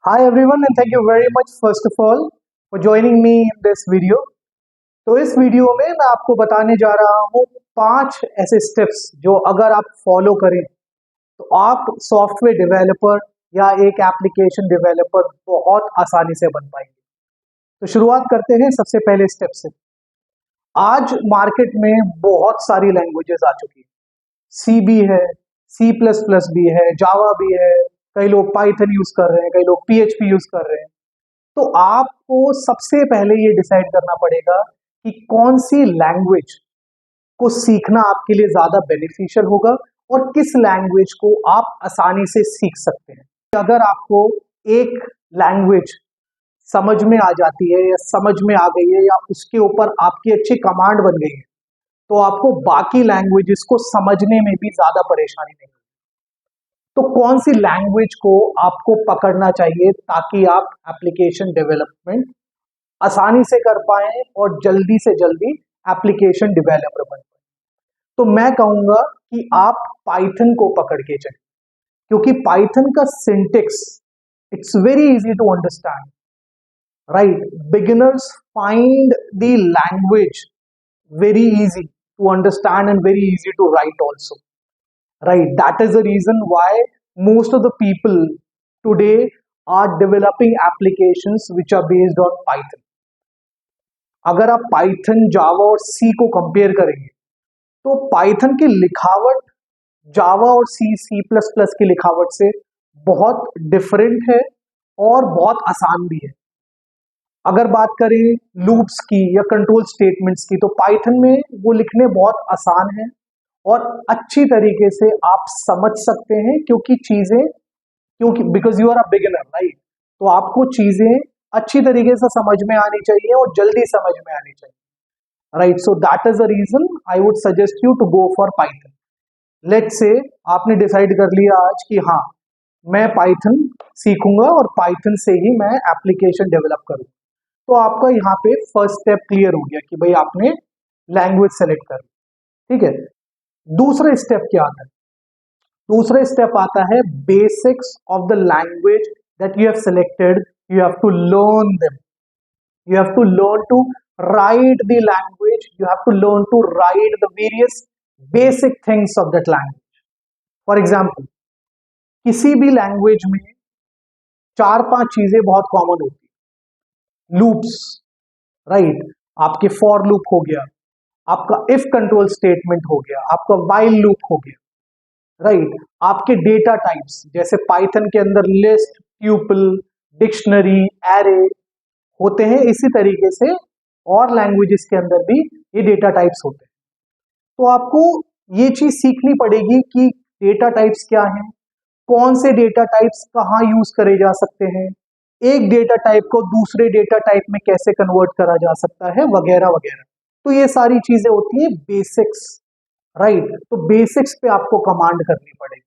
Hi everyone and thank you very much first of all for joining me in this video। तो इस video में मैं आपको बताने जा रहा हूँ 5 ऐसे स्टेप्स जो अगर आप फॉलो करें तो आप सॉफ्टवेयर डेवलपर या एक एप्लीकेशन डेवलपर बहुत आसानी से बन पाएंगे। तो शुरुआत करते हैं सबसे पहले स्टेप से। आज मार्केट में बहुत सारी लैंग्वेजेस आ चुकी है। सी भी है, सी प्लस प्लस भी है, जावा भी है, कई लोग पाइथन यूज कर रहे हैं, कई लोग पीएचपी यूज कर रहे हैं। तो आपको सबसे पहले ये डिसाइड करना पड़ेगा कि कौन सी लैंग्वेज को सीखना आपके लिए ज्यादा बेनिफिशियल होगा और किस लैंग्वेज को आप आसानी से सीख सकते हैं। अगर आपको एक लैंग्वेज समझ में आ जाती है या समझ में आ गई है या उसके ऊपर आपकी अच्छी कमांड बन गई है तो आपको बाकी लैंग्वेजेस को समझने में भी ज्यादा परेशानी नहीं होगी। तो कौन सी लैंग्वेज को आपको पकड़ना चाहिए ताकि आप एप्लीकेशन डेवलपमेंट आसानी से कर पाए और जल्दी से जल्दी एप्लीकेशन डेवलपर बन पाए। तो मैं कहूंगा कि आप पाइथन को पकड़ के चलें, क्योंकि पाइथन का syntax it's very easy to understand, right. Beginners find the language very easy to understand and very easy to write also, right? That is the reason why most of the people today are developing applications which are based on Python। अगर आप Python, जावा और सी को compare करेंगे तो Python की लिखावट जावा और सी, C plus plus की लिखावट से बहुत डिफरेंट है और बहुत आसान भी है। अगर बात करें लूप्स की या कंट्रोल स्टेटमेंट्स की तो पाइथन में वो लिखने बहुत आसान है और अच्छी तरीके से आप समझ सकते हैं, क्योंकि because you are a beginner, right. तो आपको चीजें अच्छी तरीके से समझ में आनी चाहिए और जल्दी समझ में आनी चाहिए, right. So that is the reason I would suggest you to go for Python. Let's say आपने डिसाइड कर लिया आज कि हाँ, मैं पाइथन सीखूंगा और पाइथन से ही मैं एप्लीकेशन डेवलप करूंगा। तो आपका यहाँ पे फर्स्ट स्टेप क्लियर हो गया कि भाई आपने लैंग्वेज सेलेक्ट कर ली, ठीक है। दूसरा स्टेप क्या आता है? दूसरा स्टेप आता है basics of the language that you have selected. You have to learn them, you have to learn to write the language, you have to learn to write the various basic things of that language। for example, किसी भी language में 4-5 चीजें बहुत common होती है। Loops, right. आपके for loop हो गया, आपका इफ कंट्रोल स्टेटमेंट हो गया, आपका व्हाइल लूप हो गया, राइट। आपके डेटा टाइप्स जैसे पाइथन के अंदर लिस्ट, ट्यूपल, डिक्शनरी, एरे होते हैं, इसी तरीके से और लैंग्वेजेस के अंदर भी ये डेटा टाइप्स होते हैं। तो आपको ये चीज सीखनी पड़ेगी कि डेटा टाइप्स क्या हैं, कौन से डेटा टाइप्स कहाँ यूज करे जा सकते हैं, एक डेटा टाइप को दूसरे डेटा टाइप में कैसे कन्वर्ट करा जा सकता है, वगैरह वगैरह। तो ये सारी चीजें होती है बेसिक्स, राइट। तो बेसिक्स पे आपको कमांड करनी पड़ेगी।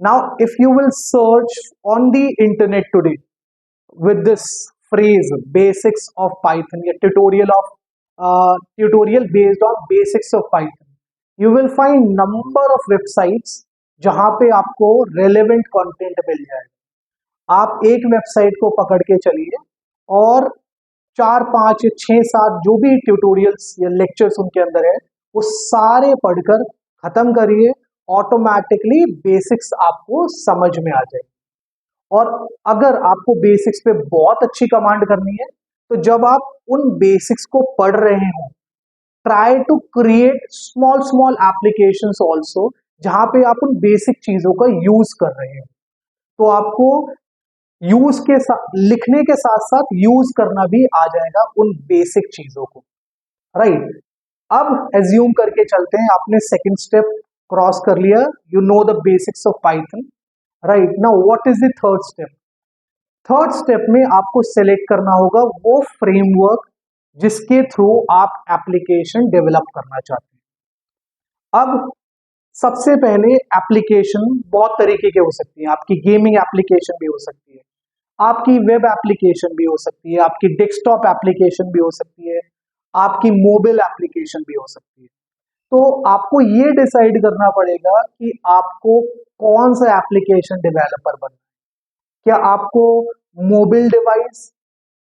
Now if you will search on the internet today with this phrase basics of Python या tutorial based on basics of Python, you will find number of websites जहां पे आपको relevant content मिल जाएगा। आप एक वेबसाइट को पकड़ के चलिए और 4-5 या 6-7 जो भी ट्यूटोरियल्स या लेक्चर्स उनके अंदर है वो सारे पढ़कर खत्म करिए, ऑटोमेटिकली बेसिक्स आपको समझ में आ जाएगी। और अगर आपको बेसिक्स पे बहुत अच्छी कमांड करनी है तो जब आप उन बेसिक्स को पढ़ रहे हो, try to create small small applications also जहां पे आप उन बेसिक चीजों का यूज कर रहे हो। तो आपको यूज के साथ लिखने के साथ साथ यूज करना भी आ जाएगा उन बेसिक चीजों को, राइट। अब एज्यूम करके चलते हैं आपने सेकंड स्टेप क्रॉस कर लिया, you know the basics of Python, right. Now what is the third step? Third step में आपको सेलेक्ट करना होगा वो फ्रेमवर्क जिसके थ्रू आप एप्लीकेशन डेवलप करना चाहते हैं। अब सबसे पहले एप्लीकेशन बहुत तरीके के हो सकती है। आपकी गेमिंग एप्लीकेशन भी हो सकती है, आपकी वेब एप्लीकेशन भी हो सकती है, आपकी डेस्कटॉप एप्लीकेशन भी हो सकती है, आपकी मोबाइल एप्लीकेशन भी हो सकती है। तो आपको ये डिसाइड करना पड़ेगा कि आपको कौन सा एप्लीकेशन डेवलपर बनना है। क्या आपको मोबाइल डिवाइस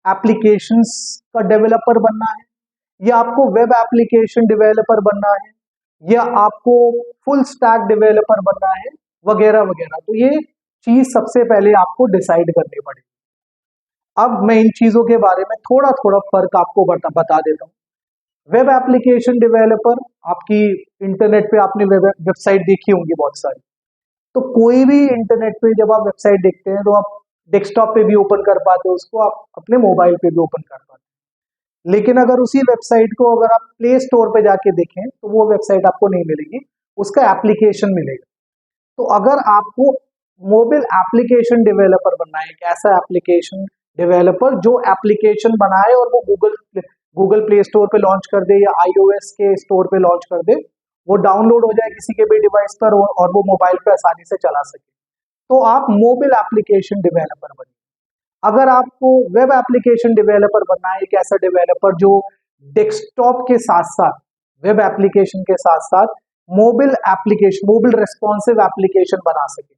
एप्लीकेशंस का डेवलपर बनना है, या आपको वेब एप्लीकेशन डेवलपर बनना है, या आपको फुल स्टैक डेवलपर बनना है, वगैरह वगैरह। तो ये चीज सबसे पहले आपको डिसाइड करनी पड़ेगी। अब मैं इन चीजों के बारे में थोड़ा थोड़ा फर्क आपको बता देता हूँ। वेब एप्लीकेशन डेवलपर, आपकी इंटरनेट पे आपने वेबसाइट देखी होंगी बहुत सारी। तो कोई भी इंटरनेट पे जब आप वेबसाइट देखते हैं तो आप डेस्कटॉप पे भी ओपन कर पाते हो उसको, आप अपने मोबाइल पे भी ओपन कर पाते हो। लेकिन अगर उसी वेबसाइट को अगर आप प्ले स्टोर पे जाके देखें तो वो वेबसाइट आपको नहीं मिलेगी, उसका एप्लीकेशन मिलेगा। तो अगर आपको मोबाइल एप्लीकेशन डेवलपर बनना है, एक ऐसा एप्लीकेशन डेवलपर जो एप्लीकेशन बनाए और वो गूगल प्ले स्टोर पे लॉन्च कर दे या iOS के स्टोर पे लॉन्च कर दे, वो डाउनलोड हो जाए किसी के भी डिवाइस पर और वो मोबाइल पे आसानी से चला सके, तो आप मोबाइल एप्लीकेशन डेवलपर बनिए। अगर आपको वेब एप्लीकेशन डेवलपर बनना है, एक ऐसा डेवलपर जो डेस्कटॉप के साथ साथ वेब एप्लीकेशन के साथ साथ मोबाइल रेस्पॉन्सिव एप्लीकेशन बना सके,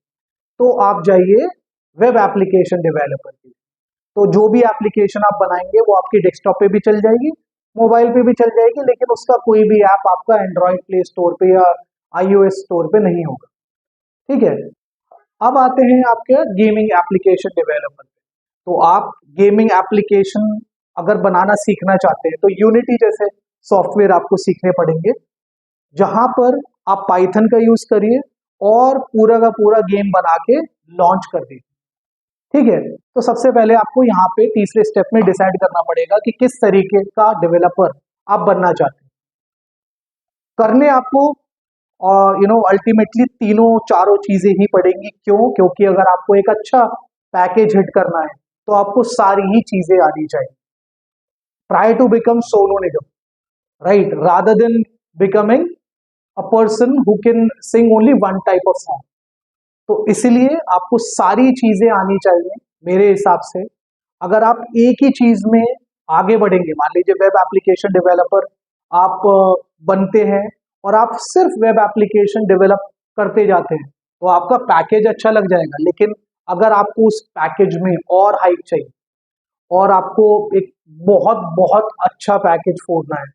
तो आप जाइए वेब एप्लीकेशन डेवलपर के लिए। तो जो भी एप्लीकेशन आप बनाएंगे वो आपकी डेस्कटॉप पे भी चल जाएगी, मोबाइल पे भी चल जाएगी, लेकिन उसका कोई भी ऐप आपका एंड्रॉइड प्ले स्टोर पे या iOS स्टोर पे नहीं होगा। ठीक है। अब आते हैं आपके गेमिंग एप्लीकेशन डेवलपर पे। तो आप गेमिंग एप्लीकेशन अगर बनाना सीखना चाहते हैं तो यूनिटी जैसे सॉफ्टवेयर आपको सीखने पड़ेंगे, जहां पर आप पाइथन का यूज करिए और पूरा का पूरा गेम बना के लॉन्च कर दीजिए। ठीक है। तो सबसे पहले आपको यहाँ पे तीसरे स्टेप में डिसाइड करना पड़ेगा कि किस तरीके का डेवलपर आप बनना चाहते हैं। करने आपको और अल्टीमेटली तीनों चारों चीजें ही पड़ेंगी। क्यों? क्योंकि अगर आपको एक अच्छा पैकेज हिट करना है तो आपको सारी ही चीजें आनी चाहिए। Try to become Sonu Nigam, right, rather than becoming a person who can sing only one type of song. तो इसलिए आपको सारी चीजें आनी चाहिए मेरे हिसाब से। अगर आप एक ही चीज में आगे बढ़ेंगे, मान लीजिए वेब एप्लीकेशन डेवलपर आप बनते हैं और आप सिर्फ वेब एप्लीकेशन डेवलप करते जाते हैं, तो आपका पैकेज अच्छा लग जाएगा। लेकिन अगर आपको उस पैकेज में और हाइक चाहिए और आपको एक बहुत बहुत अच्छा पैकेज फोड़ना है,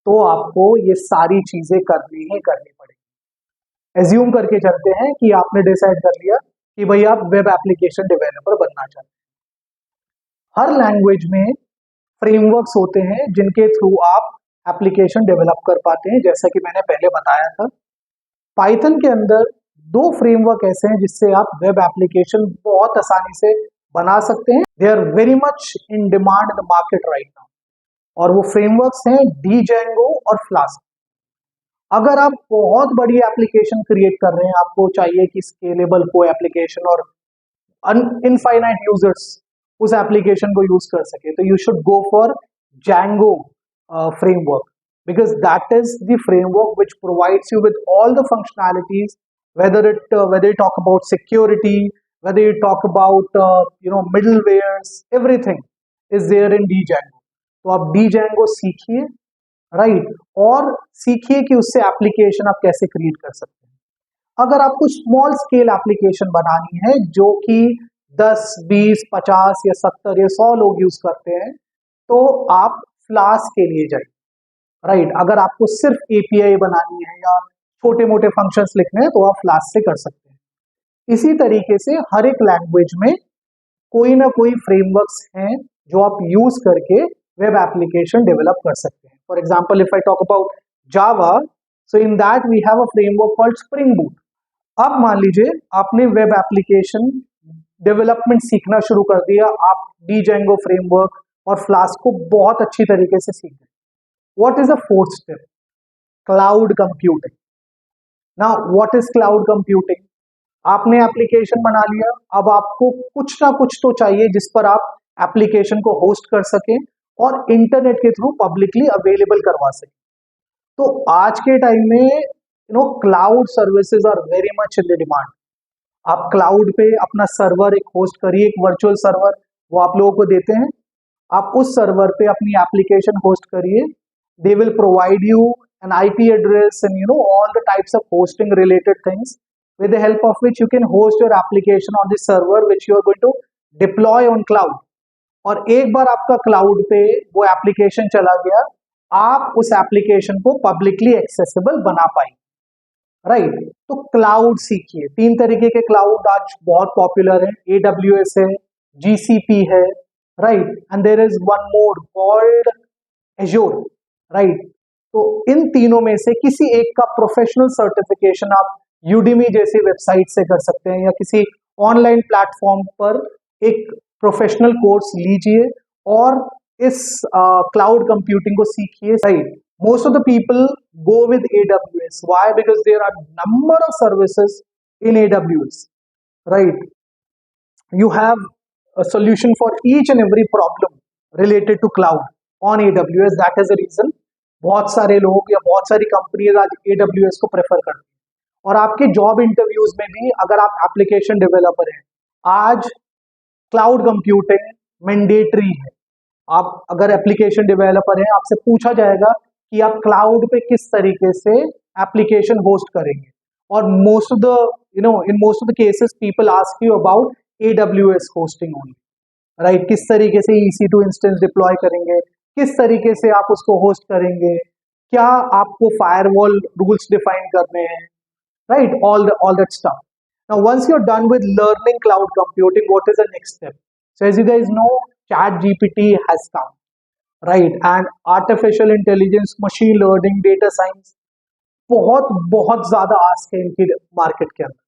तो आपको ये सारी चीजें करनी ही करनी पड़ेगी। एज्यूम करके चलते हैं कि आपने डिसाइड कर लिया कि भाई आप वेब एप्लीकेशन डेवलपर बनना चाहते हैं। हर लैंग्वेज में फ्रेमवर्क्स होते हैं जिनके थ्रू आप एप्लीकेशन डेवलप कर पाते हैं, जैसा कि मैंने पहले बताया था। पाइथन के अंदर दो फ्रेमवर्क ऐसे हैं जिससे आप वेब एप्लीकेशन बहुत आसानी से बना सकते हैं। They are very much in demand in the market right now, और वो फ्रेमवर्क्स हैं डीजेंगो और फ्लास्क। अगर आप बहुत बड़ी एप्लीकेशन क्रिएट कर रहे हैं, आपको चाहिए कि स्केलेबल को एप्लीकेशन और इनफाइनाइट यूजर्स उस एप्लीकेशन को यूज कर सके, तो you should go for Django framework, because that is the framework which provides you with all the functionalities, whether you talk about security, whether you talk about middlewares, everything is there in Django. तो आप Django सीखिए, right, और सीखिए कि उससे application आप कैसे create कर सकते हैं। अगर आपको स्मॉल स्केल एप्लीकेशन बनानी है जो कि 10, 20, 50 या 70 या 100 लोग यूज करते हैं, तो आप फ्लास्क के लिए जाइए, राइट। अगर आपको सिर्फ एपीआई बनानी है या छोटे मोटे फंक्शंस लिखने हैं तो आप फ्लास्क से कर सकते हैं। इसी तरीके से हर एक लैंग्वेज में कोई ना कोई फ्रेमवर्क्स हैं जो आप यूज करके वेब एप्लीकेशन डेवलप कर सकते हैं। For example, if I talk about Java, so in that we have a framework called spring boot. अब मान लीजिए आपने वेब एप्लीकेशन डेवलपमेंट सीखना शुरू कर दिया, आप डीजेंगो फ्रेमवर्क और फ्लास्क को बहुत अच्छी तरीके से सीख गए। What is the fourth step? Cloud computing. Now what is cloud computing? आपने एप्लीकेशन बना लिया, अब आपको कुछ ना कुछ तो चाहिए जिस पर आप एप्लीकेशन को होस्ट कर सकें और इंटरनेट के थ्रू पब्लिकली अवेलेबल करवा सकें। तो आज के टाइम में cloud services are very much in the demand. आप क्लाउड पे अपना सर्वर एक होस्ट करिए, एक वर्चुअल सर्वर वो आप लोगों को देते हैं, आप उस सर्वर पे अपनी एप्लीकेशन होस्ट करिए। They will provide you an IP address and all the types of hosting related things with the help of which you can host your application on the server which you are going to deploy on cloud, और एक बार आपका cloud पे वो application चला गया, आप उस application को पब्लिकली एक्सेसिबल बना पाएंगे, राइट। तो क्लाउड सीखिए, तीन तरीके के क्लाउड आज बहुत पॉपुलर है, AWS है, GCP है, right, and there is one more called Azure, right. तो इन तीनों में से किसी एक का प्रोफेशनल सर्टिफिकेशन आप यूडीमी जैसी वेबसाइट से कर सकते हैं, या किसी ऑनलाइन प्लेटफॉर्म पर एक प्रोफेशनल कोर्स लीजिए और इस क्लाउड कंप्यूटिंग को सीखिए, right. Most of the people go with AWS. Why? Because there are number of services in AWS, right? You have a solution for each and every problem related to cloud on AWS. That is the reason बहुत सारे लोग या बहुत सारी companies आज AWS को prefer करती हैं। और आपके जॉब इंटरव्यूज में भी अगर आप एप्लीकेशन डेवलपर हैं, आज क्लाउड कंप्यूटिंग मैंडेटरी है। आप अगर एप्लीकेशन डेवलपर हैं, आपसे पूछा जाएगा कि आप क्लाउड पे किस तरीके से एप्लीकेशन होस्ट करेंगे, और most of the in most of the cases people ask you about AWS hosting only, right. किस तरीके से EC2 इंस्टेंस डिप्लॉय करेंगे, किस तरीके से आप उसको होस्ट करेंगे, क्या आपको फायरवॉल रूल्स डिफाइन करने हैं, right, all that stuff. Now once you're done with learning cloud computing, what is the next step? So as you guys know, chat GPT has come, right, and artificial intelligence, machine learning, data science बहुत बहुत ज्यादा ask है इनकी market के अंदर।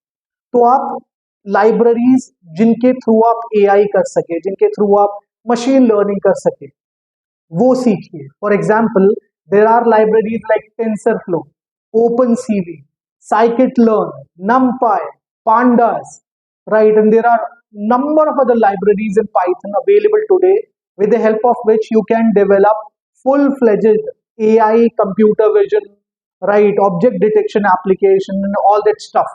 तो आप libraries जिनके थ्रू आप AI कर सके, जिनके थ्रू आप मशीन लर्निंग कर सके, वो सीखिए। For example, there are libraries like TensorFlow, OpenCV, scikit-learn, NumPy, Pandas, right? And there are number of other libraries in Python available today, with the help of which you can develop full-fledged AI, computer vision, right, object detection application, and all that stuff.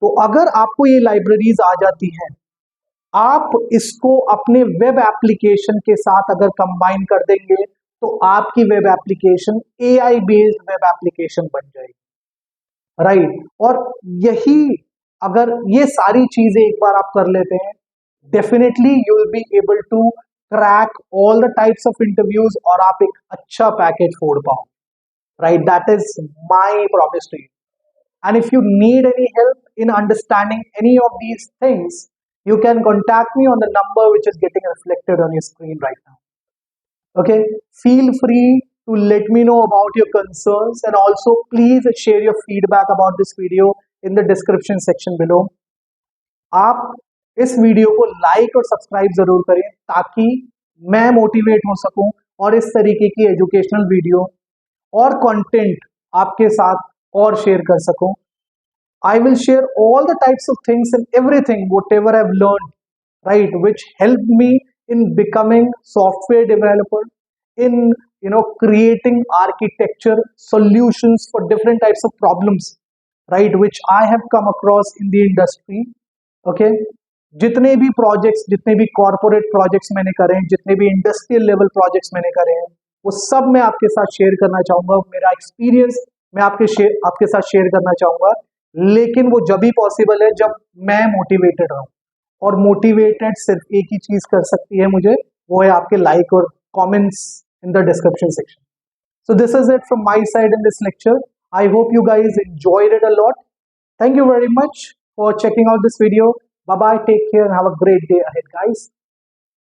तो अगर आपको ये libraries आ जाती हैं, आप इसको अपने web application के साथ अगर कंबाइन कर देंगे, तो आपकी web application AI based web application बन जाएगी, राइट। और यही अगर ये सारी चीजें एक बार आप कर लेते हैं, definitely you will be able to crack all the types of interviews, और आप एक अच्छा पैकेज फोड़ पाओ, right. That is my promise to you. And if you need any help in understanding any of these things, you can contact me on the number which is getting reflected on your screen right now. Okay, feel free to let me know about your concerns, and also please share your feedback about this video in the description section below. आप इस video को like और subscribe जरूर करें, ताकि मैं motivate हो सकूं और इस तरीके की एजुकेशनल वीडियो और कंटेंट आपके साथ और शेयर कर सकूं। I will share all the types of things and everything, whatever I've learned, right, which helped me in becoming software developer, in creating architecture solutions for different types of problems, right, which I have come across in the industry. Okay, जितने भी projects, जितने भी corporate projects मैंने करे हैं, जितने भी industrial level projects मैंने करे हैं, वो सब मैं आपके साथ शेयर करना चाहूँगा। मेरा एक्सपीरियंस मैं आपके साथ शेयर करना चाहूँगा, लेकिन वो जब भी पॉसिबल है जब मैं मोटिवेटेड रहूं, और मोटिवेटेड सिर्फ एक ही चीज कर सकती है मुझे, वो है आपके लाइक और comments in the description section. So this is it from my side in this lecture. I hope you guys enjoyed it a lot. Thank you very much for checking out this video. Bye bye, take care and have a great day ahead, guys.